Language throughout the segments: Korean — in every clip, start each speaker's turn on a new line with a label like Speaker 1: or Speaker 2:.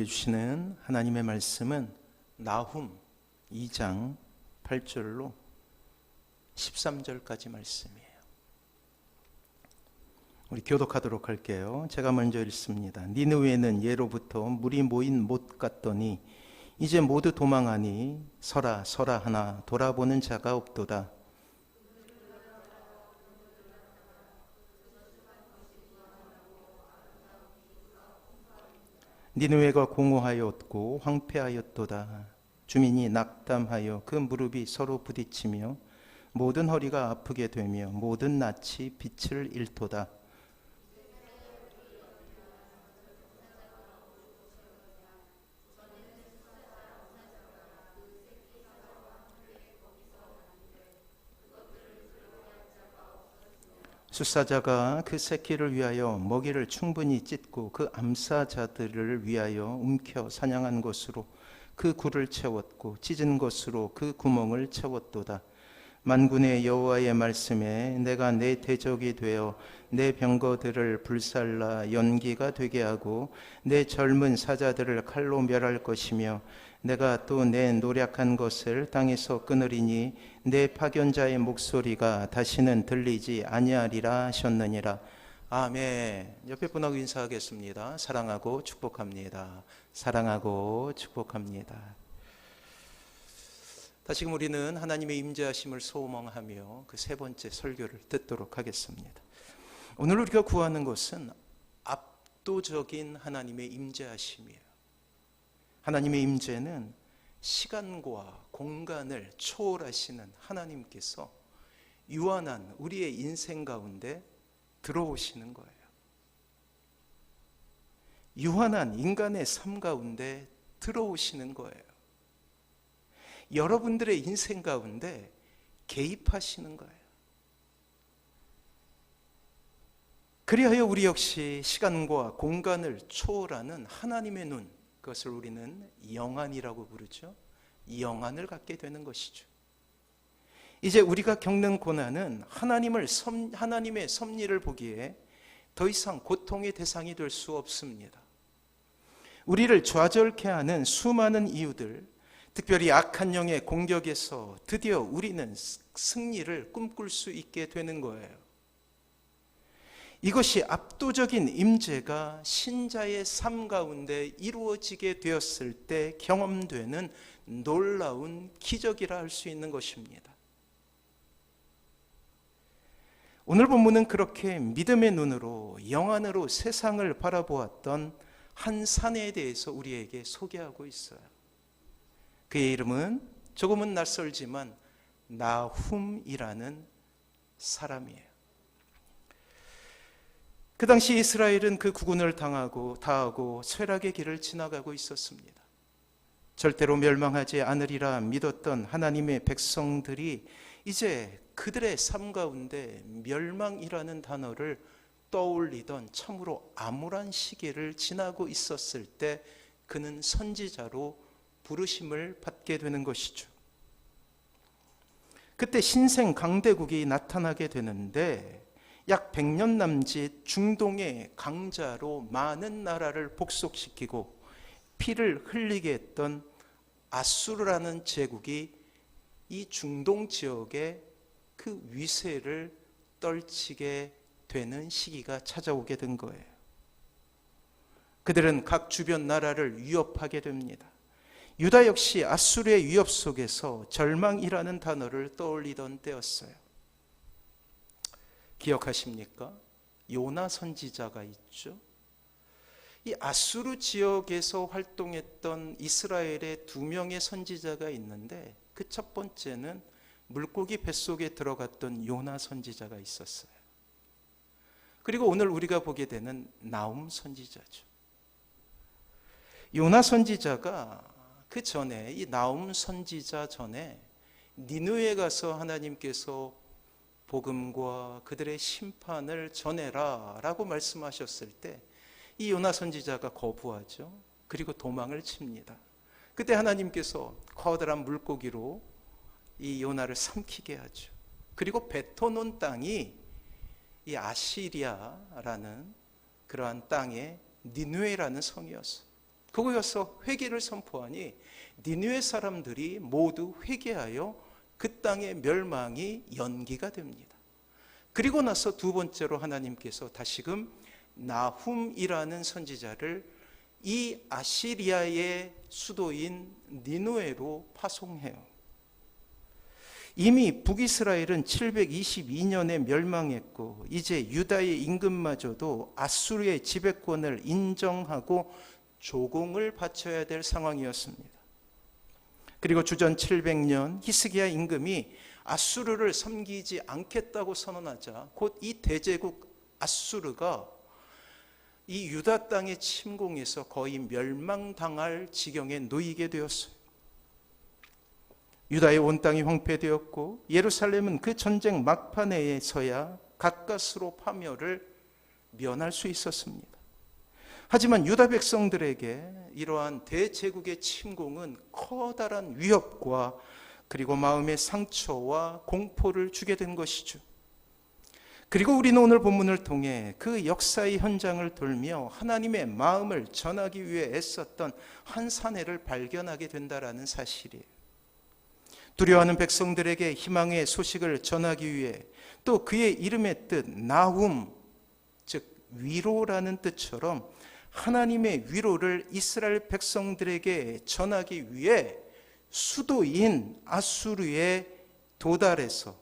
Speaker 1: 주시는 하나님의 말씀은 나훔 2장 8절로 13절까지 말씀이에요. 우리 교독하도록 할게요. 제가 먼저 읽습니다. 니느웨는 예로부터 물이 모인 못 같더니 이제 모두 도망하니 서라 서라 하나 돌아보는 자가 없도다. 니느웨가 공허하였고 황폐하였도다. 주민이 낙담하여 그 무릎이 서로 부딪히며 모든 허리가 아프게 되며 모든 낯이 빛을 잃도다. 숫사자가 그 새끼를 위하여 먹이를 충분히 찢고 그 암사자들을 위하여 움켜 사냥한 것으로 그 굴을 채웠고 찢은 것으로 그 구멍을 채웠도다. 만군의 여호와의 말씀에 내가 내 대적이 되어 내 병거들을 불살라 연기가 되게 하고 내 젊은 사자들을 칼로 멸할 것이며 내가 또 내 노력한 것을 땅에서 끊으리니 내 파견자의 목소리가 다시는 들리지 아니하리라 하셨느니라. 아멘. 옆에 분하고 인사하겠습니다. 사랑하고 축복합니다. 사랑하고 축복합니다. 다시금 우리는 하나님의 임재하심을 소망하며 그 세 번째 설교를 듣도록 하겠습니다. 오늘 우리가 구하는 것은 압도적인 하나님의 임재하심이에요. 하나님의 임재는 시간과 공간을 초월하시는 하나님께서 유한한 우리의 인생 가운데 들어오시는 거예요. 유한한 인간의 삶 가운데 들어오시는 거예요. 여러분들의 인생 가운데 개입하시는 거예요. 그리하여 우리 역시 시간과 공간을 초월하는 하나님의 눈, 그것을 우리는 영안이라고 부르죠. 영안을 갖게 되는 것이죠. 이제 우리가 겪는 고난은 하나님의 섭리를 보기에 더 이상 고통의 대상이 될 수 없습니다. 우리를 좌절케 하는 수많은 이유들, 특별히 악한 영의 공격에서 드디어 우리는 승리를 꿈꿀 수 있게 되는 거예요. 이것이 압도적인 임재가 신자의 삶 가운데 이루어지게 되었을 때 경험되는 놀라운 기적이라 할 수 있는 것입니다. 오늘 본문은 그렇게 믿음의 눈으로 영안으로 세상을 바라보았던 한 사내에 대해서 우리에게 소개하고 있어요. 그의 이름은 조금은 낯설지만 나훔이라는 사람이에요. 그 당시 이스라엘은 그 구군을 다하고 쇠락의 길을 지나가고 있었습니다. 절대로 멸망하지 않으리라 믿었던 하나님의 백성들이 이제 그들의 삶 가운데 멸망이라는 단어를 떠올리던 참으로 암울한 시기를 지나고 있었을 때 그는 선지자로 부르심을 받게 되는 것이죠. 그때 신생 강대국이 나타나게 되는데 약 100년 남짓 중동의 강자로 많은 나라를 복속시키고 피를 흘리게 했던 아수르라는 제국이 이 중동 지역의 그 위세를 떨치게 되는 시기가 찾아오게 된 거예요. 그들은 각 주변 나라를 위협하게 됩니다. 유다 역시 아수르의 위협 속에서 절망이라는 단어를 떠올리던 때였어요. 기억하십니까? 요나 선지자가 있죠. 이 아수르 지역에서 활동했던 이스라엘의 2명의 선지자가 있는데 그 첫 번째는 물고기 뱃속에 들어갔던 요나 선지자가 있었어요. 그리고 오늘 우리가 보게 되는 나훔 선지자죠. 요나 선지자가 그 전에 이 나훔 선지자 전에 니느웨에 가서 하나님께서 복음과 그들의 심판을 전해라 라고 말씀하셨을 때 이 요나 선지자가 거부하죠. 그리고 도망을 칩니다. 그때 하나님께서 커다란 물고기로 이 요나를 삼키게 하죠. 그리고 뱉어놓은 땅이 이 아시리아라는 그러한 땅에 니느웨라는 성이었어요. 거기 가서 회개를 선포하니 니느웨 사람들이 모두 회개하여 그 땅의 멸망이 연기가 됩니다. 그리고 나서 두 번째로 하나님께서 다시금 나훔이라는 선지자를 이 아시리아의 수도인 니느웨로 파송해요. 이미 북이스라엘은 722년에 멸망했고 이제 유다의 임금마저도 아수르의 지배권을 인정하고 조공을 바쳐야 될 상황이었습니다. 그리고 주전 700년 히스기야 임금이 아수르를 섬기지 않겠다고 선언하자 곧 이 대제국 아수르가 이 유다 땅의 침공에서 거의 멸망당할 지경에 놓이게 되었어요. 유다의 온 땅이 황폐되었고 예루살렘은 그 전쟁 막판에서야 가까스로 파멸을 면할 수 있었습니다. 하지만 유다 백성들에게 이러한 대제국의 침공은 커다란 위협과 그리고 마음의 상처와 공포를 주게 된 것이죠. 그리고 우리는 오늘 본문을 통해 그 역사의 현장을 돌며 하나님의 마음을 전하기 위해 애썼던 한 사내를 발견하게 된다라는 사실이에요. 두려워하는 백성들에게 희망의 소식을 전하기 위해 또 그의 이름의 뜻 나훔, 즉 위로라는 뜻처럼 하나님의 위로를 이스라엘 백성들에게 전하기 위해 수도인 아수르에 도달해서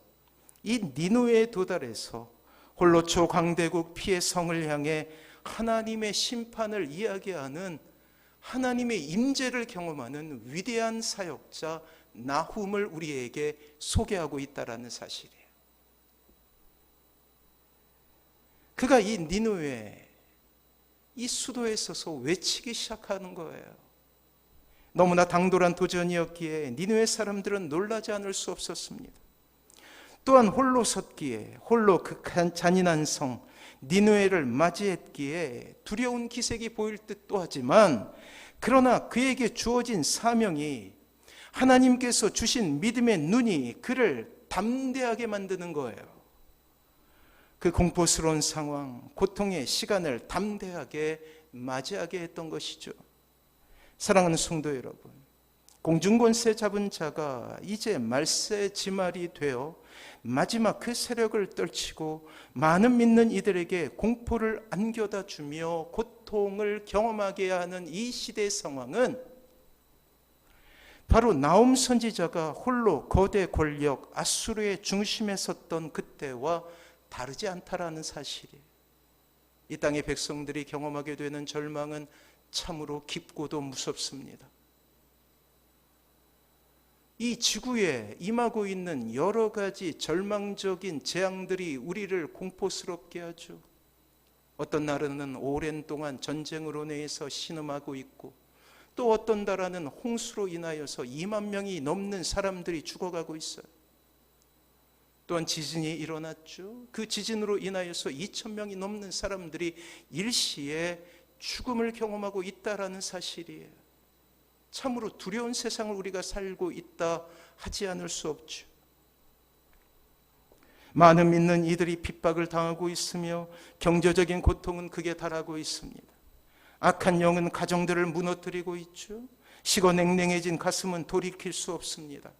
Speaker 1: 이 니느웨에 도달해서 홀로 초강대국 피의 성을 향해 하나님의 심판을 이야기하는 하나님의 임재를 경험하는 위대한 사역자 나훔을 우리에게 소개하고 있다라는 사실이에요. 그가 이 니느웨 이 수도에 서서 외치기 시작하는 거예요. 너무나 당돌한 도전이었기에 니느웨 사람들은 놀라지 않을 수 없었습니다. 또한 홀로 섰기에 홀로 그 잔인한 성 니느웨를 맞이했기에 두려운 기색이 보일 듯도 하지만 그러나 그에게 주어진 사명이 하나님께서 주신 믿음의 눈이 그를 담대하게 만드는 거예요. 그 공포스러운 상황, 고통의 시간을 담대하게 맞이하게 했던 것이죠. 사랑하는 성도 여러분, 공중권세 잡은 자가 이제 말세 지말이 되어 마지막 그 세력을 떨치고 많은 믿는 이들에게 공포를 안겨다 주며 고통을 경험하게 하는 이 시대의 상황은 바로 나훔 선지자가 홀로 거대 권력 아수르의 중심에 섰던 그때와 다르지 않다라는 사실이에요. 이 땅의 백성들이 경험하게 되는 절망은 참으로 깊고도 무섭습니다. 이 지구에 임하고 있는 여러 가지 절망적인 재앙들이 우리를 공포스럽게 하죠. 어떤 나라는 오랜 동안 전쟁으로 인해서 신음하고 있고 또 어떤 나라는 홍수로 인하여서 2만 명이 넘는 사람들이 죽어가고 있어요. 또한 지진이 일어났죠. 그 지진으로 인하여서 2천 명이 넘는 사람들이 일시에 죽음을 경험하고 있다라는 사실이에요. 참으로 두려운 세상을 우리가 살고 있다 하지 않을 수 없죠. 많은 믿는 이들이 핍박을 당하고 있으며 경제적인 고통은 극에 달하고 있습니다. 악한 영은 가정들을 무너뜨리고 있죠. 식어 냉랭해진 가슴은 돌이킬 수 없습니다.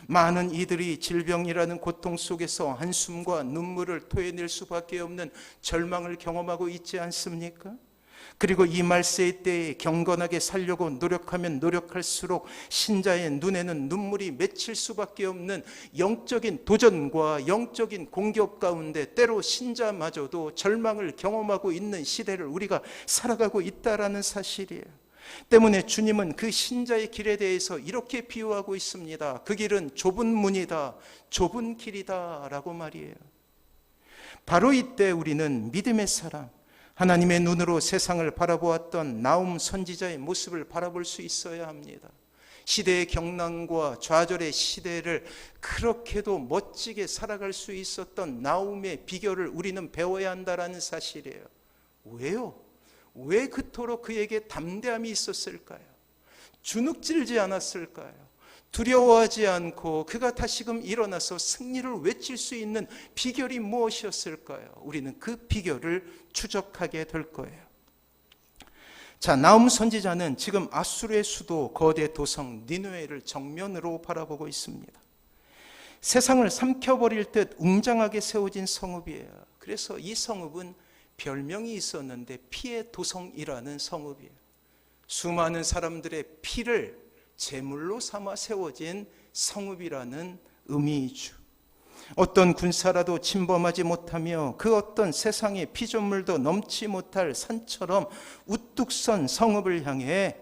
Speaker 1: 많은 이들이 질병이라는 고통 속에서 한숨과 눈물을 토해낼 수밖에 없는 절망을 경험하고 있지 않습니까? 그리고 이 말세의 때에 경건하게 살려고 노력하면 노력할수록 신자의 눈에는 눈물이 맺힐 수밖에 없는 영적인 도전과 영적인 공격 가운데 때로 신자마저도 절망을 경험하고 있는 시대를 우리가 살아가고 있다라는 사실이에요. 때문에 주님은 그 신자의 길에 대해서 이렇게 비유하고 있습니다. 그 길은 좁은 문이다, 좁은 길이다 라고 말이에요. 바로 이때 우리는 믿음의 사람, 하나님의 눈으로 세상을 바라보았던 나훔 선지자의 모습을 바라볼 수 있어야 합니다. 시대의 경랑과 좌절의 시대를 그렇게도 멋지게 살아갈 수 있었던 나훔의 비결을 우리는 배워야 한다는 사실이에요. 왜요? 왜 그토록 그에게 담대함이 있었을까요? 주눅들지 않았을까요? 두려워하지 않고 그가 다시금 일어나서 승리를 외칠 수 있는 비결이 무엇이었을까요? 우리는 그 비결을 추적하게 될 거예요. 자, 나훔 선지자는 지금 아수르의 수도 거대 도성 니느웨를 정면으로 바라보고 있습니다. 세상을 삼켜버릴 듯 웅장하게 세워진 성읍이에요. 그래서 이 성읍은 별명이 있었는데 피의 도성이라는 성읍이에요. 수많은 사람들의 피를 제물로 삼아 세워진 성읍이라는 의미이죠. 어떤 군사라도 침범하지 못하며 그 어떤 세상의 피조물도 넘지 못할 산처럼 우뚝 선 성읍을 향해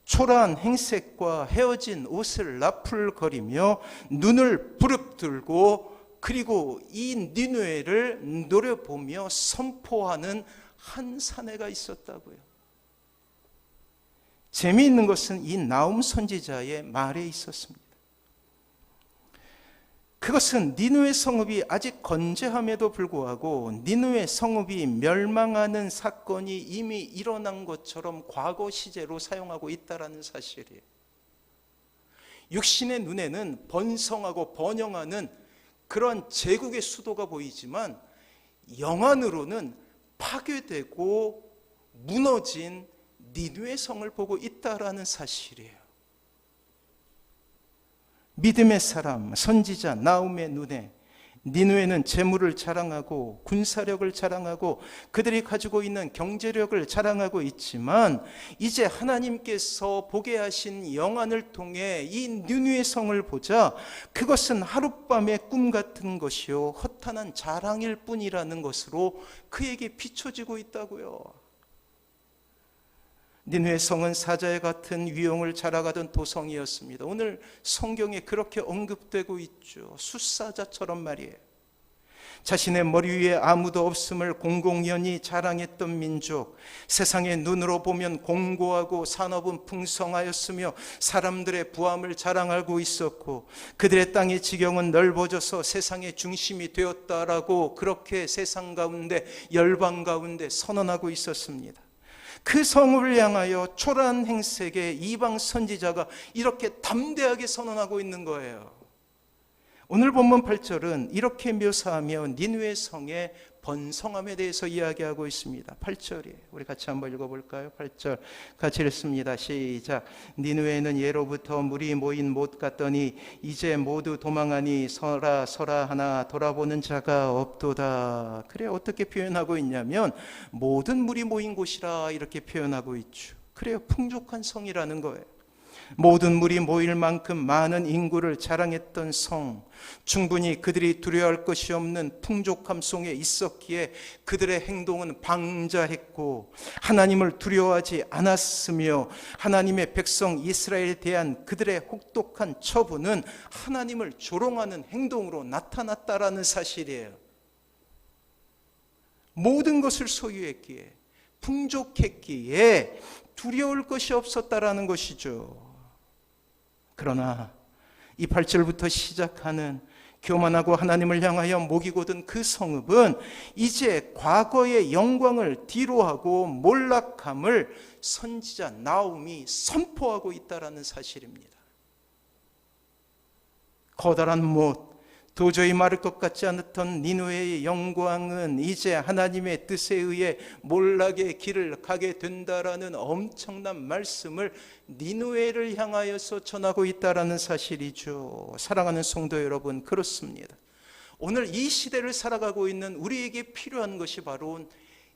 Speaker 1: 초라한 행색과 헤어진 옷을 나풀거리며 눈을 부릅들고 그리고 이 니느웨를 노려보며 선포하는 한 사내가 있었다고요. 재미있는 것은 이 나훔 선지자의 말에 있었습니다. 그것은 니느웨 성읍이 아직 건재함에도 불구하고 니느웨 성읍이 멸망하는 사건이 이미 일어난 것처럼 과거 시제로 사용하고 있다는 사실이에요. 육신의 눈에는 번성하고 번영하는 그런 제국의 수도가 보이지만 영안으로는 파괴되고 무너진 니느웨 성을 보고 있다는 사실이에요. 믿음의 사람, 선지자 나훔의 눈에 니느웨는 재물을 자랑하고 군사력을 자랑하고 그들이 가지고 있는 경제력을 자랑하고 있지만 이제 하나님께서 보게 하신 영안을 통해 이 니느웨 성을 보자 그것은 하룻밤의 꿈 같은 것이요 허탄한 자랑일 뿐이라는 것으로 그에게 비춰지고 있다고요. 니느웨 성은 사자의 같은 위용을 자라가던 도성이었습니다. 오늘 성경에 그렇게 언급되고 있죠. 숫사자처럼 말이에요. 자신의 머리 위에 아무도 없음을 공공연히 자랑했던 민족, 세상의 눈으로 보면 공고하고 산업은 풍성하였으며 사람들의 부함을 자랑하고 있었고 그들의 땅의 지경은 넓어져서 세상의 중심이 되었다라고 그렇게 세상 가운데 열방 가운데 선언하고 있었습니다. 그 성읍을 향하여 초라한 행색의 이방 선지자가 이렇게 담대하게 선언하고 있는 거예요. 오늘 본문 8절은 이렇게 묘사하며 니느웨 성의 번성함에 대해서 이야기하고 있습니다. 8절이에요. 우리 같이 한번 읽어볼까요? 8절 같이 읽습니다. 시작. 니느웨는 예로부터 물이 모인 못 같더니 이제 모두 도망하니 서라 서라 하나 돌아보는 자가 없도다. 그래 어떻게 표현하고 있냐면 모든 물이 모인 곳이라 이렇게 표현하고 있죠. 그래요, 풍족한 성이라는 거예요. 모든 물이 모일 만큼 많은 인구를 자랑했던 성, 충분히 그들이 두려워할 것이 없는 풍족함 속에 있었기에 그들의 행동은 방자했고 하나님을 두려워하지 않았으며 하나님의 백성 이스라엘에 대한 그들의 혹독한 처분은 하나님을 조롱하는 행동으로 나타났다라는 사실이에요. 모든 것을 소유했기에 풍족했기에 두려울 것이 없었다라는 것이죠. 그러나 이 8절부터 시작하는 교만하고 하나님을 향하여 목이 곧은 그 성읍은 이제 과거의 영광을 뒤로하고 몰락함을 선지자 나훔이 선포하고 있다는 사실입니다. 커다란 못, 도저히 마를 것 같지 않았던 니느웨의 영광은 이제 하나님의 뜻에 의해 몰락의 길을 가게 된다라는 엄청난 말씀을 니느웨를 향하여서 전하고 있다라는 사실이죠. 사랑하는 성도 여러분, 그렇습니다. 오늘 이 시대를 살아가고 있는 우리에게 필요한 것이 바로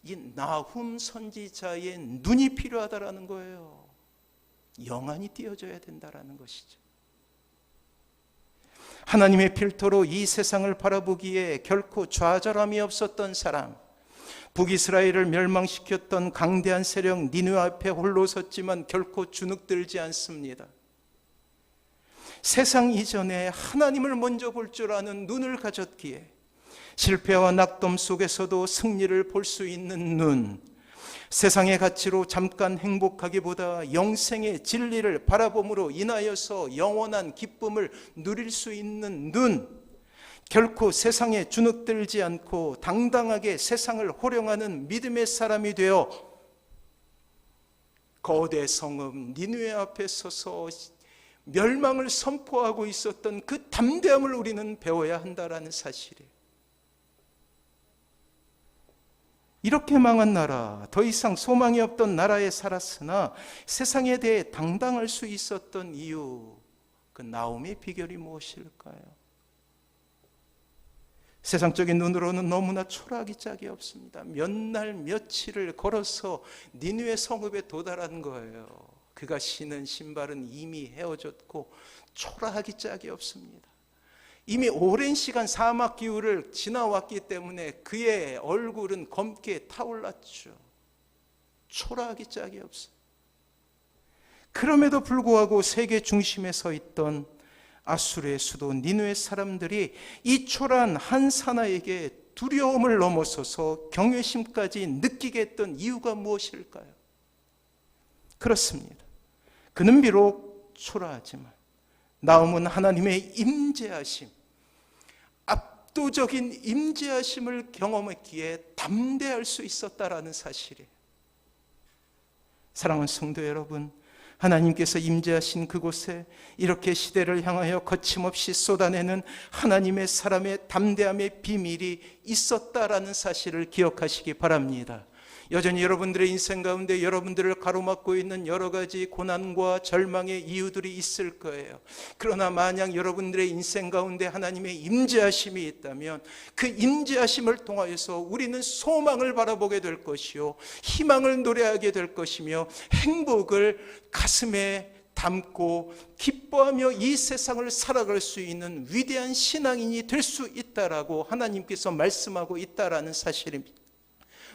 Speaker 1: 이 나훔 선지자의 눈이 필요하다라는 거예요. 영안이 띄어져야 된다라는 것이죠. 하나님의 필터로 이 세상을 바라보기에 결코 좌절함이 없었던 사람, 북이스라엘을 멸망시켰던 강대한 세력 니느웨 앞에 홀로 섰지만 결코 주눅들지 않습니다. 세상 이전에 하나님을 먼저 볼 줄 아는 눈을 가졌기에 실패와 낙담 속에서도 승리를 볼 수 있는 눈, 세상의 가치로 잠깐 행복하기보다 영생의 진리를 바라봄으로 인하여서 영원한 기쁨을 누릴 수 있는 눈, 결코 세상에 주눅들지 않고 당당하게 세상을 호령하는 믿음의 사람이 되어 거대 성읍 니느웨 앞에 서서 멸망을 선포하고 있었던 그 담대함을 우리는 배워야 한다라는 사실이에요. 이렇게 망한 나라, 더 이상 소망이 없던 나라에 살았으나 세상에 대해 당당할 수 있었던 이유, 그 나옴의 비결이 무엇일까요? 세상적인 눈으로는 너무나 초라하기 짝이 없습니다. 몇 날 며칠을 걸어서 니느웨 성읍에 도달한 거예요. 그가 신은 신발은 이미 헤어졌고 초라하기 짝이 없습니다. 이미 오랜 시간 사막 기후를 지나왔기 때문에 그의 얼굴은 검게 타올랐죠. 초라하기 짝이 없어요. 그럼에도 불구하고 세계 중심에 서 있던 아수르의 수도 니느웨 사람들이 이 초라한 한 사나이에게 두려움을 넘어서서 경외심까지 느끼게 했던 이유가 무엇일까요? 그렇습니다. 그는 비록 초라하지만 나옴은 하나님의 임재하심, 압도적인 임재하심을 경험했기에 담대할 수 있었다라는 사실이에요. 사랑하는 성도 여러분, 하나님께서 임재하신 그곳에 이렇게 시대를 향하여 거침없이 쏟아내는 하나님의 사람의 담대함의 비밀이 있었다라는 사실을 기억하시기 바랍니다. 여전히 여러분들의 인생 가운데 여러분들을 가로막고 있는 여러 가지 고난과 절망의 이유들이 있을 거예요. 그러나 만약 여러분들의 인생 가운데 하나님의 임재하심이 있다면 그 임재하심을 통하여서 우리는 소망을 바라보게 될 것이요, 희망을 노래하게 될 것이며 행복을 가슴에 담고 기뻐하며 이 세상을 살아갈 수 있는 위대한 신앙인이 될 수 있다라고 하나님께서 말씀하고 있다라는 사실입니다.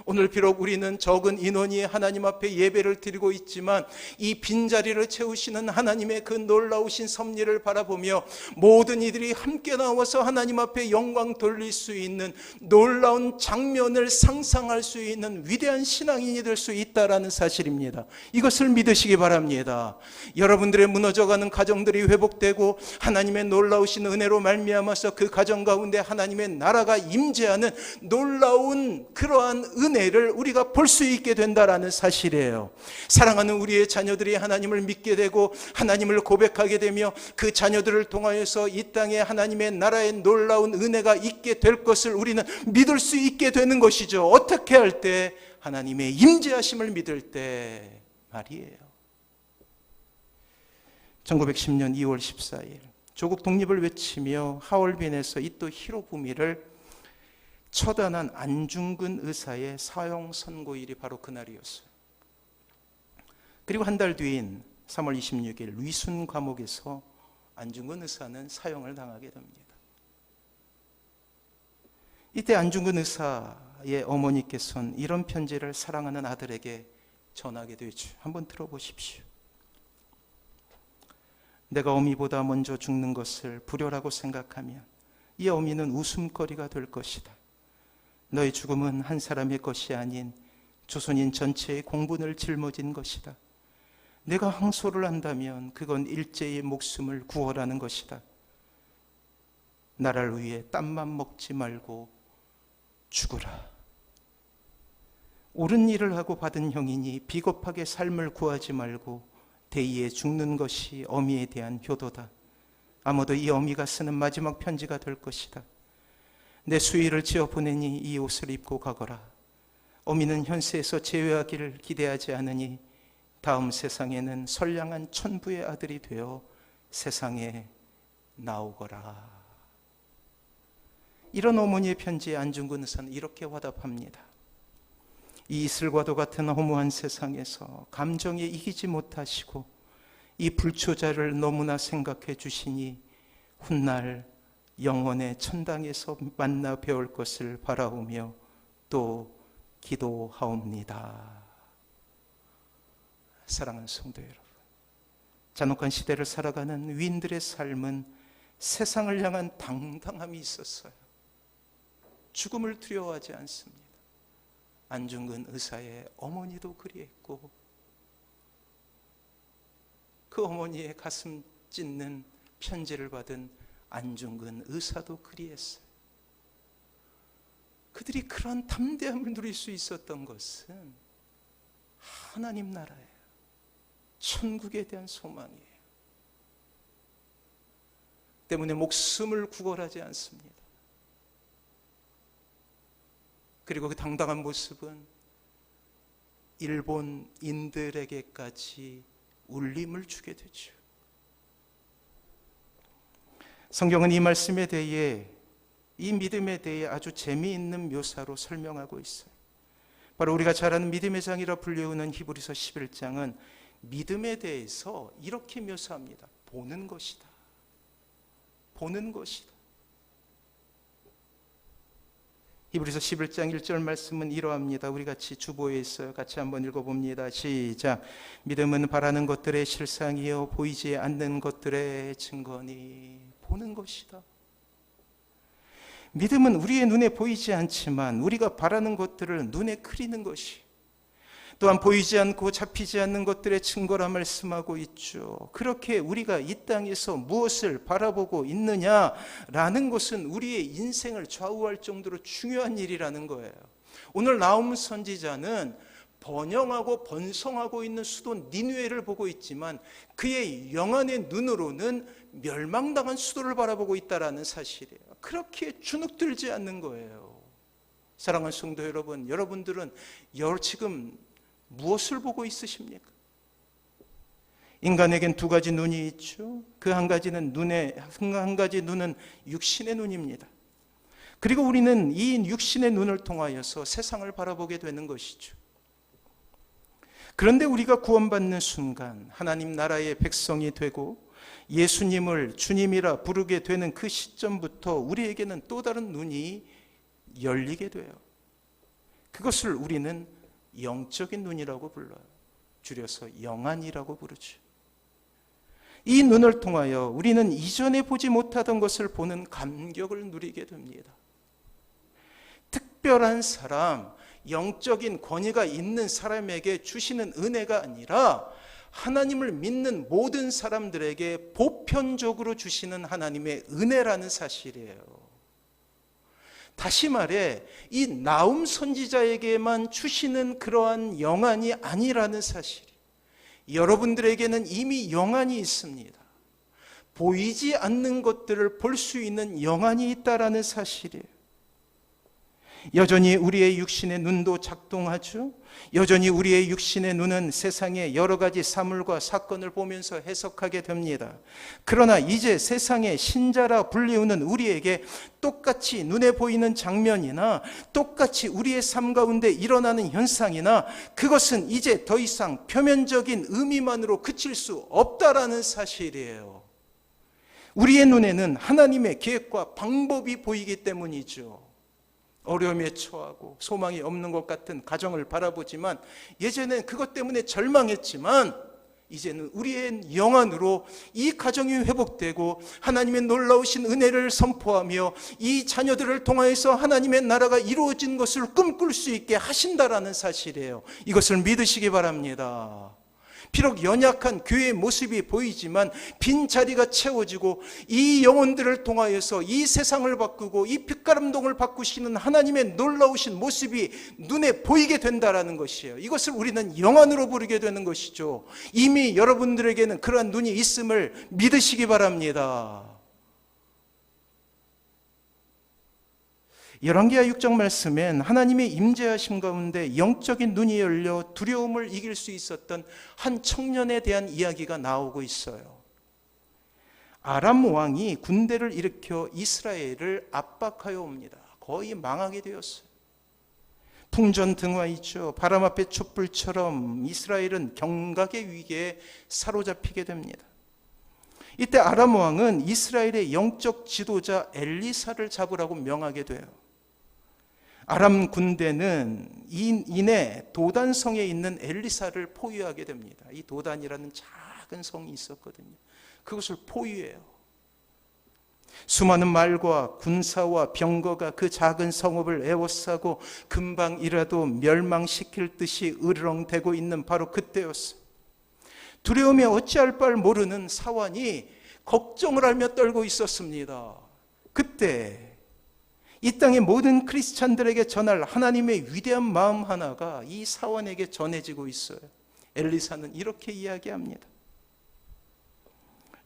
Speaker 1: 오늘 비록 우리는 적은 인원이 하나님 앞에 예배를 드리고 있지만 이 빈자리를 채우시는 하나님의 그 놀라우신 섭리를 바라보며 모든 이들이 함께 나와서 하나님 앞에 영광 돌릴 수 있는 놀라운 장면을 상상할 수 있는 위대한 신앙인이 될 수 있다라는 사실입니다. 이것을 믿으시기 바랍니다. 여러분들의 무너져가는 가정들이 회복되고 하나님의 놀라우신 은혜로 말미암아서 그 가정 가운데 하나님의 나라가 임재하는 놀라운 그러한 은혜를 우리가 볼 수 있게 된다라는 사실이에요. 사랑하는 우리의 자녀들이 하나님을 믿게 되고 하나님을 고백하게 되며 그 자녀들을 통하여서 이 땅에 하나님의 나라의 놀라운 은혜가 있게 될 것을 우리는 믿을 수 있게 되는 것이죠. 어떻게 할 때? 하나님의 임재하심을 믿을 때 말이에요. 1910년 2월 14일 조국 독립을 외치며 하얼빈에서 이토 히로부미를 처단한 안중근 의사의 사형 선고일이 바로 그날이었어요. 그리고 한 달 뒤인 3월 26일 위순 감옥에서 안중근 의사는 사형을 당하게 됩니다. 이때 안중근 의사의 어머니께서는 이런 편지를 사랑하는 아들에게 전하게 되죠. 한번 들어보십시오. 내가 어미보다 먼저 죽는 것을 불효라고 생각하면 이 어미는 웃음거리가 될 것이다. 너의 죽음은 한 사람의 것이 아닌 조선인 전체의 공분을 짊어진 것이다. 내가 항소를 한다면 그건 일제의 목숨을 구원하는 것이다. 나라를 위해 땀만 먹지 말고 죽으라. 옳은 일을 하고 받은 형이니 비겁하게 삶을 구하지 말고 대의에 죽는 것이 어미에 대한 효도다. 아마도 이 어미가 쓰는 마지막 편지가 될 것이다. 내 수의를 지어 보내니 이 옷을 입고 가거라. 어미는 현세에서 제외하기를 기대하지 않으니 다음 세상에는 선량한 천부의 아들이 되어 세상에 나오거라. 이런 어머니의 편지에 안중근 의사는 이렇게 화답합니다. 이 이슬과도 같은 허무한 세상에서 감정에 이기지 못하시고 이 불초자를 너무나 생각해 주시니 훗날 영원의 천당에서 만나 배울 것을 바라오며 또 기도하옵니다. 사랑하는 성도 여러분, 잔혹한 시대를 살아가는 위인들의 삶은 세상을 향한 당당함이 있었어요. 죽음을 두려워하지 않습니다. 안중근 의사의 어머니도 그리했고 그 어머니의 가슴 찢는 편지를 받은 안중근 의사도 그리했어요. 그들이 그러한 담대함을 누릴 수 있었던 것은 하나님 나라예요. 천국에 대한 소망이에요. 때문에 목숨을 구걸하지 않습니다. 그리고 그 당당한 모습은 일본인들에게까지 울림을 주게 되죠. 성경은 이 말씀에 대해, 이 믿음에 대해 아주 재미있는 묘사로 설명하고 있어요. 바로 우리가 잘 아는 믿음의 장이라 불리우는 히브리서 11장은 믿음에 대해서 이렇게 묘사합니다. 보는 것이다. 보는 것이다. 히브리서 11장 1절 말씀은 이러합니다. 우리 같이 주보에 있어요. 같이 한번 읽어봅니다. 시작. 믿음은 바라는 것들의 실상이요 보이지 않는 것들의 증거니. 보는 것이다. 믿음은 우리의 눈에 보이지 않지만 우리가 바라는 것들을 눈에 그리는 것이, 또한 보이지 않고 잡히지 않는 것들의 증거라 말씀하고 있죠. 그렇게 우리가 이 땅에서 무엇을 바라보고 있느냐라는 것은 우리의 인생을 좌우할 정도로 중요한 일이라는 거예요. 오늘 나움 선지자는 번영하고 번성하고 있는 수도 니느웨를 보고 있지만 그의 영안의 눈으로는 멸망당한 수도를 바라보고 있다는 사실이에요. 그렇게 주눅들지 않는 거예요. 사랑하는 성도 여러분, 여러분들은 지금 무엇을 보고 있으십니까? 인간에겐 두 가지 눈이 있죠. 그 한 가지 눈은 육신의 눈입니다. 그리고 우리는 이 육신의 눈을 통하여서 세상을 바라보게 되는 것이죠. 그런데 우리가 구원받는 순간 하나님 나라의 백성이 되고 예수님을 주님이라 부르게 되는 그 시점부터 우리에게는 또 다른 눈이 열리게 돼요. 그것을 우리는 영적인 눈이라고 불러요. 줄여서 영안이라고 부르죠. 이 눈을 통하여 우리는 이전에 보지 못하던 것을 보는 감격을 누리게 됩니다. 특별한 사람, 영적인 권위가 있는 사람에게 주시는 은혜가 아니라 하나님을 믿는 모든 사람들에게 보편적으로 주시는 하나님의 은혜라는 사실이에요. 다시 말해 이 나움 선지자에게만 주시는 그러한 영안이 아니라는 사실이, 여러분들에게는 이미 영안이 있습니다. 보이지 않는 것들을 볼 수 있는 영안이 있다라는 사실이에요. 여전히 우리의 육신의 눈도 작동하죠. 여전히 우리의 육신의 눈은 세상의 여러 가지 사물과 사건을 보면서 해석하게 됩니다. 그러나 이제 세상의 신자라 불리우는 우리에게 똑같이 눈에 보이는 장면이나 똑같이 우리의 삶 가운데 일어나는 현상이나 그것은 이제 더 이상 표면적인 의미만으로 그칠 수 없다라는 사실이에요. 우리의 눈에는 하나님의 계획과 방법이 보이기 때문이죠. 어려움에 처하고 소망이 없는 것 같은 가정을 바라보지만 예전엔 그것 때문에 절망했지만 이제는 우리의 영안으로 이 가정이 회복되고 하나님의 놀라우신 은혜를 선포하며 이 자녀들을 통하여서 하나님의 나라가 이루어진 것을 꿈꿀 수 있게 하신다라는 사실이에요. 이것을 믿으시기 바랍니다. 비록 연약한 교회의 모습이 보이지만 빈자리가 채워지고 이 영혼들을 통하여서 이 세상을 바꾸고 이 빛가람동을 바꾸시는 하나님의 놀라우신 모습이 눈에 보이게 된다라는 것이에요. 이것을 우리는 영안으로 부르게 되는 것이죠. 이미 여러분들에게는 그러한 눈이 있음을 믿으시기 바랍니다. 열왕기하 6장 말씀엔 하나님의 임재하심 가운데 영적인 눈이 열려 두려움을 이길 수 있었던 한 청년에 대한 이야기가 나오고 있어요. 아람 왕이 군대를 일으켜 이스라엘을 압박하여 옵니다. 거의 망하게 되었어요. 풍전등화이죠. 바람 앞에 촛불처럼 이스라엘은 경각의 위기에 사로잡히게 됩니다. 이때 아람 왕은 이스라엘의 영적 지도자 엘리사를 잡으라고 명하게 돼요. 아람 군대는 이내 도단성에 있는 엘리사를 포위하게 됩니다. 이 도단이라는 작은 성이 있었거든요. 그것을 포위해요. 수많은 말과 군사와 병거가 그 작은 성읍을 에워싸고 금방이라도 멸망시킬 듯이 으르렁대고 있는 바로 그때였어요. 두려움에 어찌할 바를 모르는 사환이 걱정을 하며 떨고 있었습니다. 그때 이 땅의 모든 크리스찬들에게 전할 하나님의 위대한 마음 하나가 이 사환에게 전해지고 있어요. 엘리사는 이렇게 이야기합니다.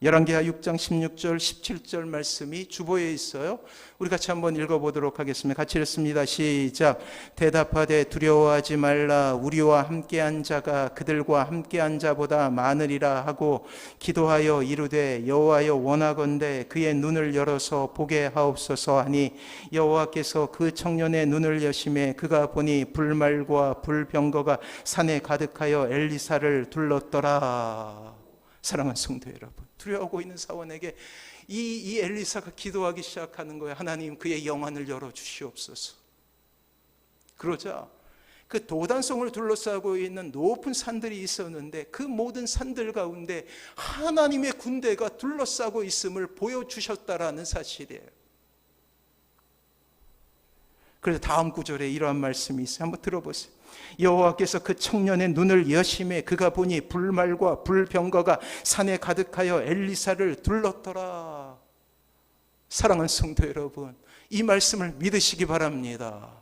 Speaker 1: 열왕기하 6장 16절 17절 말씀이 주보에 있어요. 우리 같이 한번 읽어보도록 하겠습니다. 같이 읽습니다. 시작. 대답하되 두려워하지 말라. 우리와 함께한 자가 그들과 함께한 자보다 많으리라 하고 기도하여 이르되 여호와여 원하건대 그의 눈을 열어서 보게 하옵소서 하니 여호와께서 그 청년의 눈을 여심해 그가 보니 불말과 불병거가 산에 가득하여 엘리사를 둘렀더라. 사랑하는 성도 여러분, 두려워하고 있는 사원에게 이 엘리사가 기도하기 시작하는 거예요. 하나님, 그의 영안을 열어주시옵소서. 그러자 그 도단성을 둘러싸고 있는 높은 산들이 있었는데 그 모든 산들 가운데 하나님의 군대가 둘러싸고 있음을 보여주셨다라는 사실이에요. 그래서 다음 구절에 이러한 말씀이 있어요. 한번 들어보세요. 여호와께서 그 청년의 눈을 여심해 그가 보니 불말과 불병거가 산에 가득하여 엘리사를 둘렀더라. 사랑하는 성도 여러분, 이 말씀을 믿으시기 바랍니다.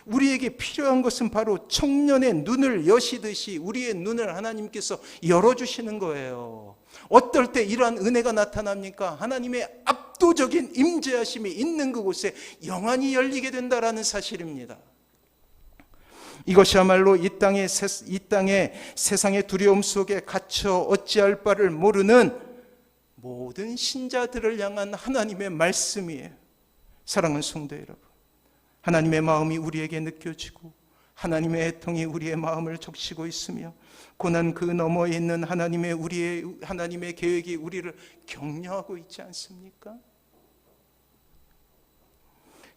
Speaker 1: 우리에게 필요한 것은 바로 청년의 눈을 여시듯이 우리의 눈을 하나님께서 열어주시는 거예요. 어떨 때 이러한 은혜가 나타납니까? 하나님의 압도적인 임재하심이 있는 그곳에 영안이 열리게 된다라는 사실입니다. 이것이야말로 이 땅의 세상의 두려움 속에 갇혀 어찌할 바를 모르는 모든 신자들을 향한 하나님의 말씀이에요. 사랑하는 성도 여러분, 하나님의 마음이 우리에게 느껴지고 하나님의 애통이 우리의 마음을 적시고 있으며 고난 그 너머에 있는 하나님의 계획이 우리를 격려하고 있지 않습니까?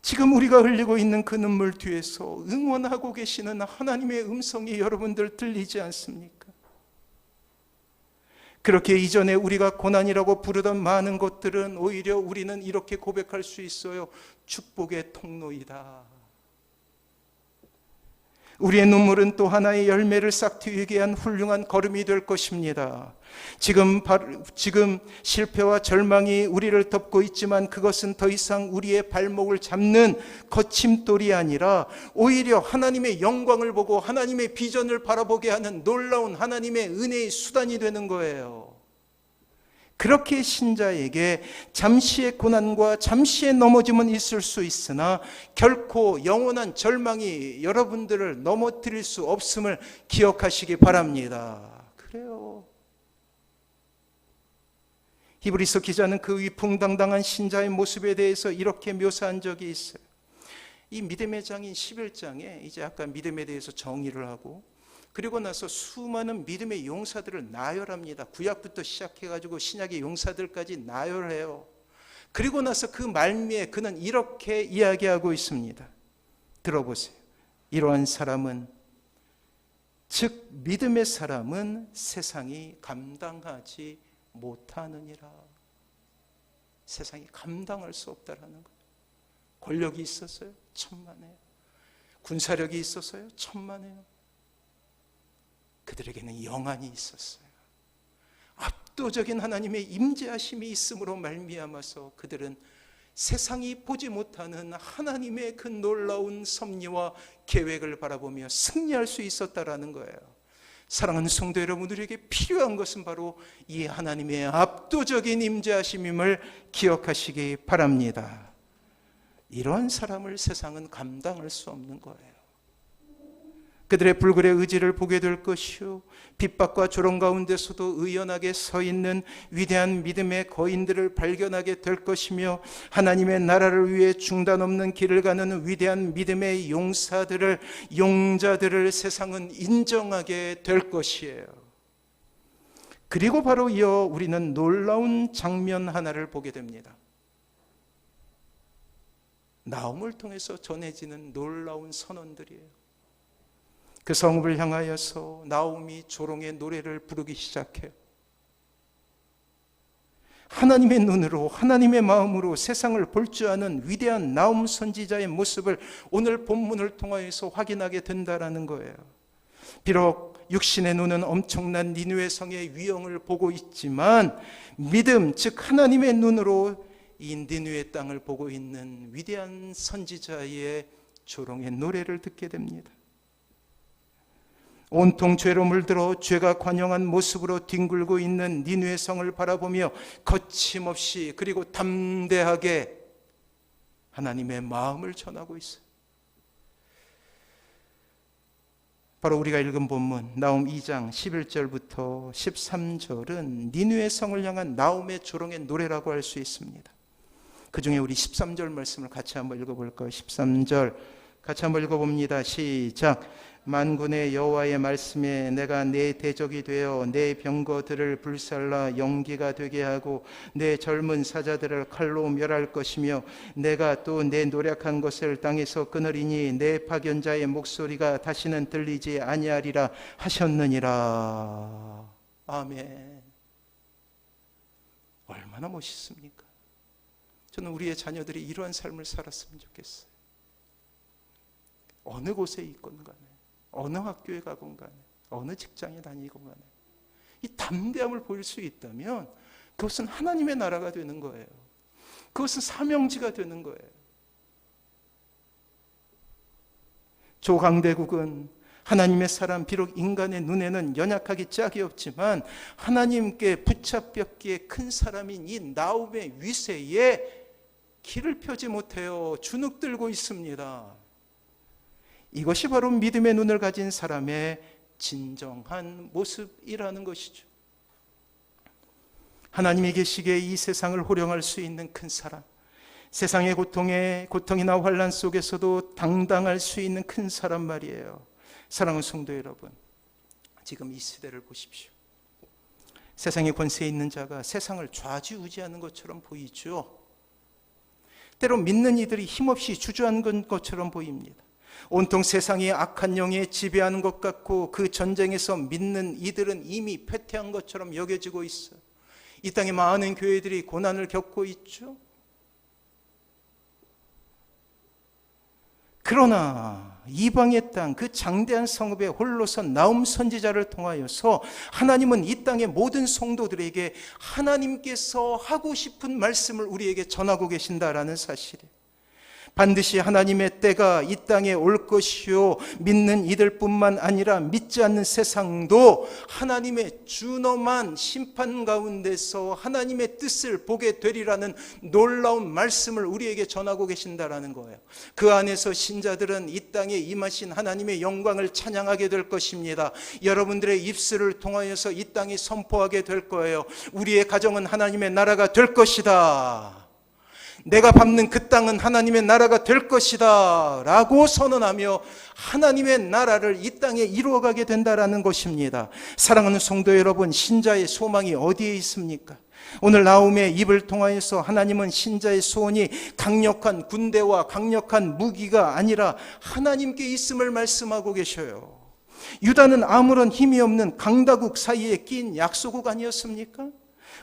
Speaker 1: 지금 우리가 흘리고 있는 그 눈물 뒤에서 응원하고 계시는 하나님의 음성이 여러분들 들리지 않습니까? 그렇게 이전에 우리가 고난이라고 부르던 많은 것들은 오히려 우리는 이렇게 고백할 수 있어요. 축복의 통로이다. 우리의 눈물은 또 하나의 열매를 싹트이게 한 훌륭한 걸음이 될 것입니다. 지금 실패와 절망이 우리를 덮고 있지만 그것은 더 이상 우리의 발목을 잡는 거침돌이 아니라 오히려 하나님의 영광을 보고 하나님의 비전을 바라보게 하는 놀라운 하나님의 은혜의 수단이 되는 거예요. 그렇게 신자에게 잠시의 고난과 잠시의 넘어짐은 있을 수 있으나 결코 영원한 절망이 여러분들을 넘어뜨릴 수 없음을 기억하시기 바랍니다. 그래요. 히브리서 기자는 그 위풍당당한 신자의 모습에 대해서 이렇게 묘사한 적이 있어요. 이 믿음의 장인 11장에 이제 아까 믿음에 대해서 정의를 하고 그리고 나서 수많은 믿음의 용사들을 나열합니다. 구약부터 시작해가지고 신약의 용사들까지 나열해요. 그리고 나서 그 말미에 그는 이렇게 이야기하고 있습니다. 들어보세요. 이러한 사람은, 즉 믿음의 사람은 세상이 감당하지 못하느니라. 세상이 감당할 수 없다라는 거예요. 권력이 있었어요? 천만에요. 군사력이 있었어요? 천만에요. 그들에게는 영안이 있었어요. 압도적인 하나님의 임재하심이 있음으로 말미암아서 그들은 세상이 보지 못하는 하나님의 그 놀라운 섭리와 계획을 바라보며 승리할 수 있었다라는 거예요. 사랑하는 성도 여러분들에게 필요한 것은 바로 이 하나님의 압도적인 임재하심임을 기억하시기 바랍니다. 이러한 사람을 세상은 감당할 수 없는 거예요. 그들의 불굴의 의지를 보게 될 것이요, 핍박과 조롱 가운데서도 의연하게 서 있는 위대한 믿음의 거인들을 발견하게 될 것이며 하나님의 나라를 위해 중단 없는 길을 가는 위대한 믿음의 용자들을 세상은 인정하게 될 것이에요. 그리고 바로 이어 우리는 놀라운 장면 하나를 보게 됩니다. 나홈을 통해서 전해지는 놀라운 선언들이에요. 그 성읍을 향하여서 나홈이 조롱의 노래를 부르기 시작해요. 하나님의 눈으로, 하나님의 마음으로 세상을 볼 줄 아는 위대한 나홈 선지자의 모습을 오늘 본문을 통하여서 확인하게 된다라는 거예요. 비록 육신의 눈은 엄청난 니느웨 성의 위형을 보고 있지만 믿음, 즉 하나님의 눈으로 이 니느웨 땅을 보고 있는 위대한 선지자의 조롱의 노래를 듣게 됩니다. 온통 죄로 물들어 죄가 관영한 모습으로 뒹굴고 있는 니느웨 성을 바라보며 거침없이 그리고 담대하게 하나님의 마음을 전하고 있어요. 바로 우리가 읽은 본문 나홈 2장 11절부터 13절은 니느웨 성을 향한 나홈의 조롱의 노래라고 할 수 있습니다. 그 중에 우리 13절 말씀을 같이 한번 읽어볼까요? 13절 같이 한번 읽어봅니다. 시작. 만군의 여호와의 말씀에 내가 내 대적이 되어 내 병거들을 불살라 연기가 되게 하고 내 젊은 사자들을 칼로 멸할 것이며 내가 또 내 노력한 것을 땅에서 끊으리니 내 파견자의 목소리가 다시는 들리지 아니하리라 하셨느니라. 아멘. 얼마나 멋있습니까? 저는 우리의 자녀들이 이러한 삶을 살았으면 좋겠어요. 어느 곳에 있건 간에, 어느 학교에 가건 간에, 어느 직장에 다니건 간에 이 담대함을 보일 수 있다면 그것은 하나님의 나라가 되는 거예요. 그것은 사명지가 되는 거예요. 조강대국은 하나님의 사람, 비록 인간의 눈에는 연약하기 짝이 없지만 하나님께 붙잡혔기에 큰 사람인 이 나홈의 위세에 길을 펴지 못해요. 주눅들고 있습니다. 이것이 바로 믿음의 눈을 가진 사람의 진정한 모습이라는 것이죠. 하나님이 계시기에 이 세상을 호령할 수 있는 큰 사람, 세상의 고통이나 환난 속에서도 당당할 수 있는 큰 사람 말이에요. 사랑하는 성도 여러분, 지금 이 시대를 보십시오. 세상의 권세 있는 자가 세상을 좌지우지하는 것처럼 보이죠. 때로 믿는 이들이 힘없이 주저하는 것처럼 보입니다. 온통 세상이 악한 영에 지배하는 것 같고 그 전쟁에서 믿는 이들은 이미 패퇴한 것처럼 여겨지고 있어요. 이 땅에 많은 교회들이 고난을 겪고 있죠. 그러나 이방의 땅 그 장대한 성읍에 홀로선 나홈 선지자를 통하여서 하나님은 이 땅의 모든 성도들에게 하나님께서 하고 싶은 말씀을 우리에게 전하고 계신다라는 사실이에요. 반드시 하나님의 때가 이 땅에 올 것이요, 믿는 이들뿐만 아니라 믿지 않는 세상도 하나님의 준엄한 심판 가운데서 하나님의 뜻을 보게 되리라는 놀라운 말씀을 우리에게 전하고 계신다라는 거예요. 그 안에서 신자들은 이 땅에 임하신 하나님의 영광을 찬양하게 될 것입니다. 여러분들의 입술을 통하여서 이 땅에 선포하게 될 거예요. 우리의 가정은 하나님의 나라가 될 것이다. 내가 밟는 그 땅은 하나님의 나라가 될 것이다 라고 선언하며 하나님의 나라를 이 땅에 이루어가게 된다라는 것입니다. 사랑하는 성도 여러분, 신자의 소망이 어디에 있습니까? 오늘 나홈의 입을 통하여서 하나님은 신자의 소원이 강력한 군대와 강력한 무기가 아니라 하나님께 있음을 말씀하고 계셔요. 유다는 아무런 힘이 없는 강다국 사이에 낀 약소국 아니었습니까?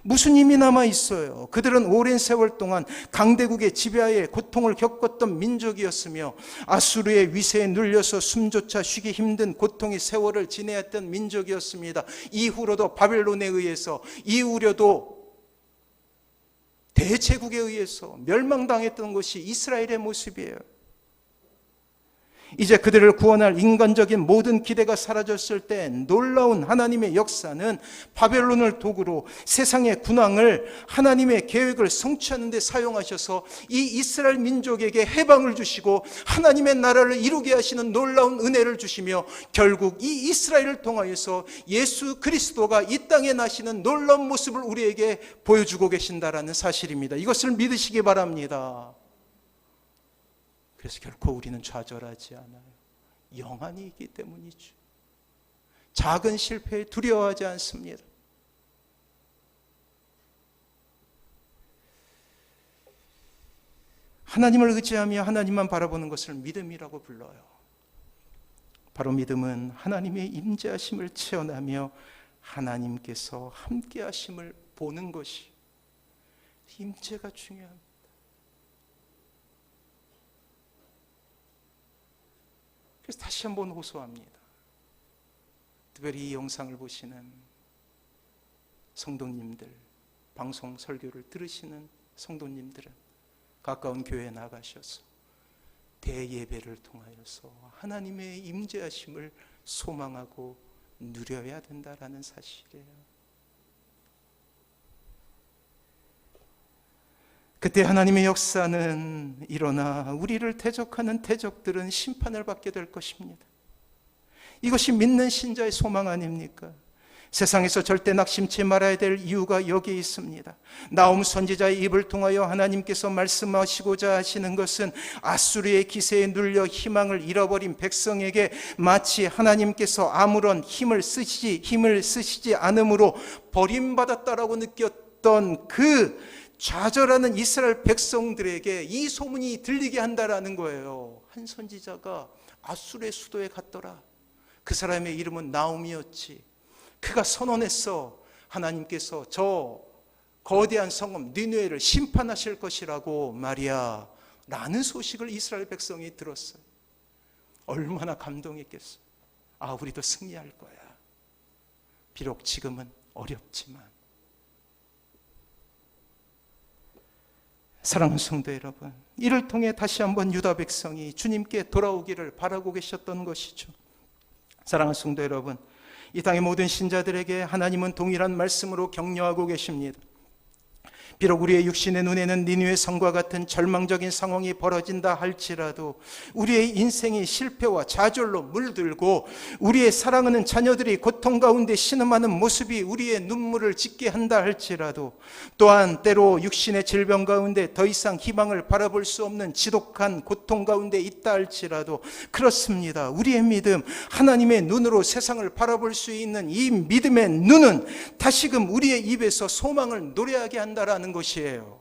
Speaker 1: 무슨 힘이 남아 있어요? 그들은 오랜 세월 동안 강대국의 지배하에 고통을 겪었던 민족이었으며 아수르의 위세에 눌려서 숨조차 쉬기 힘든 고통의 세월을 지내왔던 민족이었습니다. 이후로도 바벨론에 의해서, 이후로도 대제국에 의해서 멸망당했던 것이 이스라엘의 모습이에요. 이제 그들을 구원할 인간적인 모든 기대가 사라졌을 때 놀라운 하나님의 역사는 바벨론을 도구로 세상의 군왕을 하나님의 계획을 성취하는 데 사용하셔서 이 이스라엘 민족에게 해방을 주시고 하나님의 나라를 이루게 하시는 놀라운 은혜를 주시며 결국 이 이스라엘을 통하여서 예수 그리스도가 이 땅에 나시는 놀라운 모습을 우리에게 보여주고 계신다라는 사실입니다. 이것을 믿으시기 바랍니다. 그래서 결코 우리는 좌절하지 않아요. 영안이 있기 때문이죠. 작은 실패에 두려워하지 않습니다. 하나님을 의지하며 하나님만 바라보는 것을 믿음이라고 불러요. 바로 믿음은 하나님의 임재하심을 체험하며 하나님께서 함께하심을 보는 것이, 임재가 중요합니다. 그래서 다시 한번 호소합니다. 특별히 이 영상을 보시는 성도님들, 방송 설교를 들으시는 성도님들은 가까운 교회에 나가셔서 대예배를 통하여서 하나님의 임재하심을 소망하고 누려야 된다라는 사실이에요. 그때 하나님의 역사는 일어나 우리를 대적하는 대적들은 심판을 받게 될 것입니다. 이것이 믿는 신자의 소망 아닙니까? 세상에서 절대 낙심치 말아야 될 이유가 여기에 있습니다. 나홈 선지자의 입을 통하여 하나님께서 말씀하시고자 하시는 것은 아수르의 기세에 눌려 희망을 잃어버린 백성에게 마치 하나님께서 아무런 힘을 쓰시지 않음으로 버림받았다라고 느꼈던 그 좌절하는 이스라엘 백성들에게 이 소문이 들리게 한다라는 거예요. 한 선지자가 아수르의 수도에 갔더라. 그 사람의 이름은 나홈이었지. 그가 선언했어. 하나님께서 저 거대한 성읍 니느웨를 심판하실 것이라고 말이야 라는 소식을 이스라엘 백성이 들었어요. 얼마나 감동했겠어요. 아, 우리도 승리할 거야. 비록 지금은 어렵지만. 사랑하는 성도 여러분, 이를 통해 다시 한번 유다 백성이 주님께 돌아오기를 바라고 계셨던 것이죠. 사랑하는 성도 여러분, 이 땅의 모든 신자들에게 하나님은 동일한 말씀으로 격려하고 계십니다. 비록 우리의 육신의 눈에는 니느웨 성과 같은 절망적인 상황이 벌어진다 할지라도 우리의 인생이 실패와 좌절로 물들고 우리의 사랑하는 자녀들이 고통 가운데 신음하는 모습이 우리의 눈물을 짓게 한다 할지라도 또한 때로 육신의 질병 가운데 더 이상 희망을 바라볼 수 없는 지독한 고통 가운데 있다 할지라도 그렇습니다. 우리의 믿음, 하나님의 눈으로 세상을 바라볼 수 있는 이 믿음의 눈은 다시금 우리의 입에서 소망을 노래하게 한다라는 것이에요.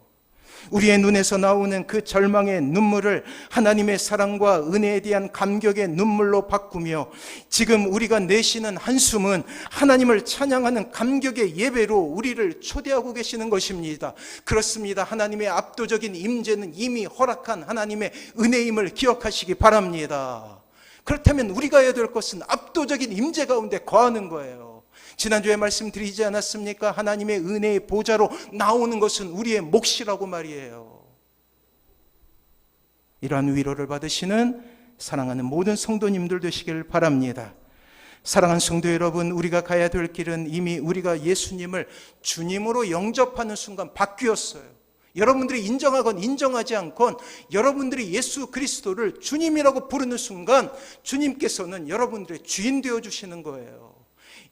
Speaker 1: 우리의 눈에서 나오는 그 절망의 눈물을 하나님의 사랑과 은혜에 대한 감격의 눈물로 바꾸며 지금 우리가 내쉬는 한숨은 하나님을 찬양하는 감격의 예배로 우리를 초대하고 계시는 것입니다. 그렇습니다. 하나님의 압도적인 임재는 이미 허락한 하나님의 은혜임을 기억하시기 바랍니다. 그렇다면 우리가 해야 될 것은 압도적인 임재 가운데 거하는 거예요. 지난주에 말씀드리지 않았습니까? 하나님의 은혜의 보좌로 나오는 것은 우리의 몫이라고 말이에요. 이러한 위로를 받으시는 사랑하는 모든 성도님들 되시길 바랍니다. 사랑하는 성도 여러분, 우리가 가야 될 길은 이미 우리가 예수님을 주님으로 영접하는 순간 바뀌었어요. 여러분들이 인정하건 인정하지 않건 여러분들이 예수 그리스도를 주님이라고 부르는 순간 주님께서는 여러분들의 주인 되어주시는 거예요.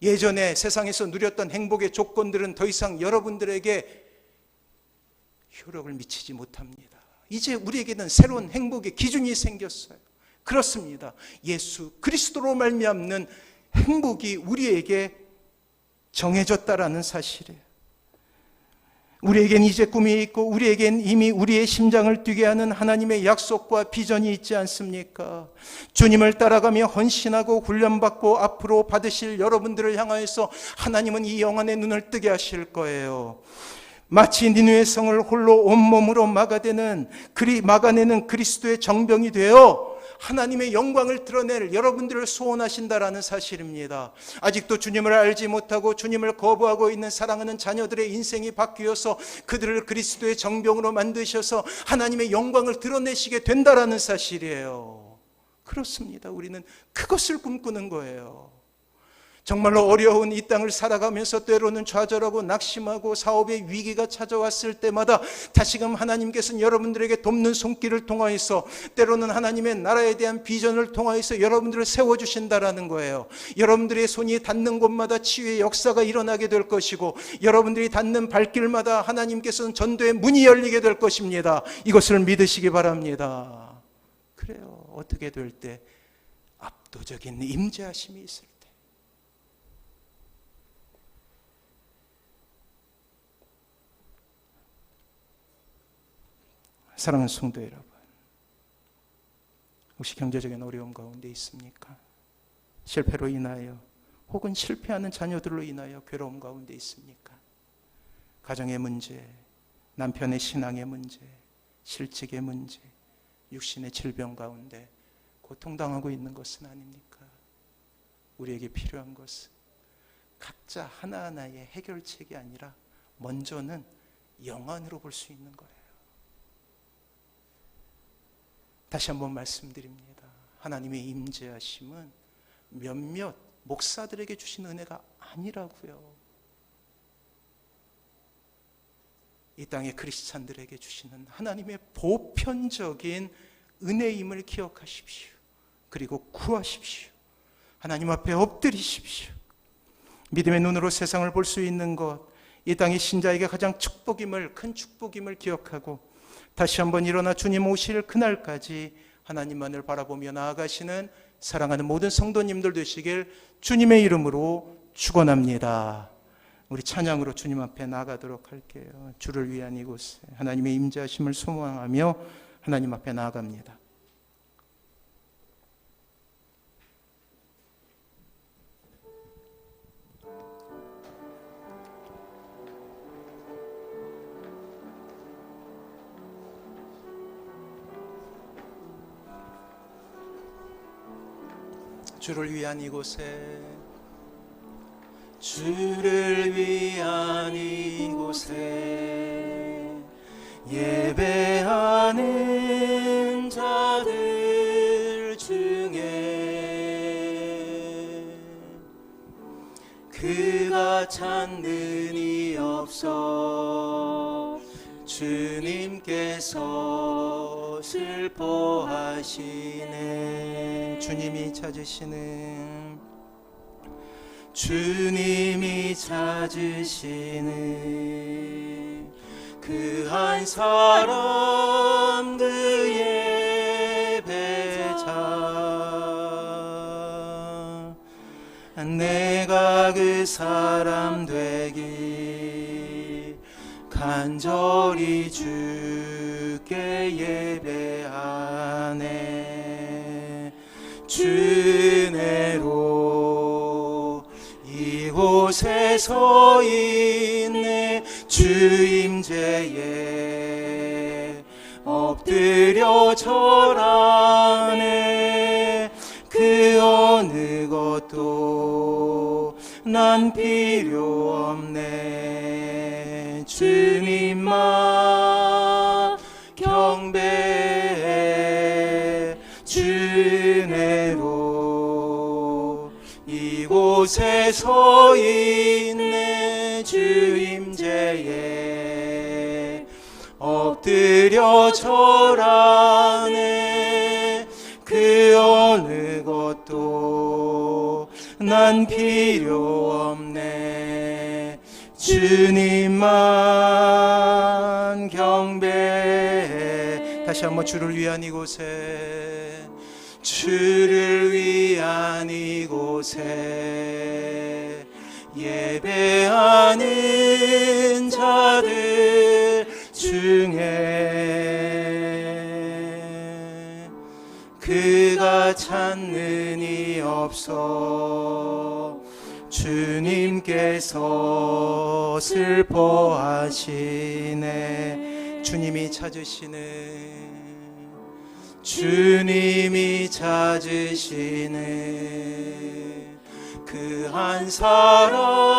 Speaker 1: 예전에 세상에서 누렸던 행복의 조건들은 더 이상 여러분들에게 효력을 미치지 못합니다. 이제 우리에게는 새로운 행복의 기준이 생겼어요. 그렇습니다. 예수 그리스도로 말미암는 행복이 우리에게 정해졌다라는 사실이에요. 우리에겐 이제 꿈이 있고 우리에겐 이미 우리의 심장을 뛰게 하는 하나님의 약속과 비전이 있지 않습니까? 주님을 따라가며 헌신하고 훈련받고 앞으로 받으실 여러분들을 향하여서 하나님은 이 영안의 눈을 뜨게 하실 거예요. 마치 니느웨 성을 홀로 온몸으로 막아내는 그리스도의 정병이 되어 하나님의 영광을 드러낼 여러분들을 소원하신다라는 사실입니다. 아직도 주님을 알지 못하고 주님을 거부하고 있는 사랑하는 자녀들의 인생이 바뀌어서 그들을 그리스도의 정병으로 만드셔서 하나님의 영광을 드러내시게 된다라는 사실이에요. 그렇습니다. 우리는 그것을 꿈꾸는 거예요. 정말로 어려운 이 땅을 살아가면서 때로는 좌절하고 낙심하고 사업의 위기가 찾아왔을 때마다 다시금 하나님께서는 여러분들에게 돕는 손길을 통하여서 때로는 하나님의 나라에 대한 비전을 통하여서 여러분들을 세워주신다라는 거예요. 여러분들의 손이 닿는 곳마다 치유의 역사가 일어나게 될 것이고 여러분들이 닿는 발길마다 하나님께서는 전도의 문이 열리게 될 것입니다. 이것을 믿으시기 바랍니다. 그래요. 어떻게 될 때? 압도적인 임재하심이 있을 때. 사랑하는 성도 여러분, 혹시 경제적인 어려움 가운데 있습니까? 실패로 인하여 혹은 실패하는 자녀들로 인하여 괴로움 가운데 있습니까? 가정의 문제, 남편의 신앙의 문제, 실직의 문제, 육신의 질병 가운데 고통당하고 있는 것은 아닙니까? 우리에게 필요한 것은 각자 하나하나의 해결책이 아니라 먼저는 영안으로 볼 수 있는 거예요. 다시 한번 말씀드립니다. 하나님의 임재하심은 몇몇 목사들에게 주신 은혜가 아니라고요. 이 땅의 크리스찬들에게 주시는 하나님의 보편적인 은혜임을 기억하십시오. 그리고 구하십시오. 하나님 앞에 엎드리십시오. 믿음의 눈으로 세상을 볼 수 있는 것, 이 땅의 신자에게 가장 축복임을, 큰 축복임을 기억하고 다시 한번 일어나 주님 오실 그날까지 하나님만을 바라보며 나아가시는 사랑하는 모든 성도님들 되시길 주님의 이름으로 축원합니다. 우리 찬양으로 주님 앞에 나아가도록 할게요. 주를 위한 이곳에 하나님의 임재하심을 소망하며 하나님 앞에 나아갑니다. 주를 위한 이곳에, 주를 위한 이곳에 예배하는 자들 중에 그가 찾는 이 없어 주님께서 슬퍼하시네. 주님이 찾으시는, 주님이 찾으시는 그 한 사람, 그 예배자. 내가 그 사람 되기 간절히 주께 예배하네. 주 은혜로 이곳에 서 있네. 주 임재에 엎드려 절하네. 그 어느 것도 난 필요 없네. 주님만 경배해. 주 은혜로 이곳에 서 있네. 주 임재에 엎드려 절하네. 그 어느 것도 난 필요 없네. 주님만 경배해. 다시 한번 주를 위한 이곳에, 주를 위한 이곳에 예배하는 자들 중에 그가 찾는 이 없어 주님께서 슬퍼하시네. 주님이 찾으시네. 주님이 찾으시네. 그 한 사람,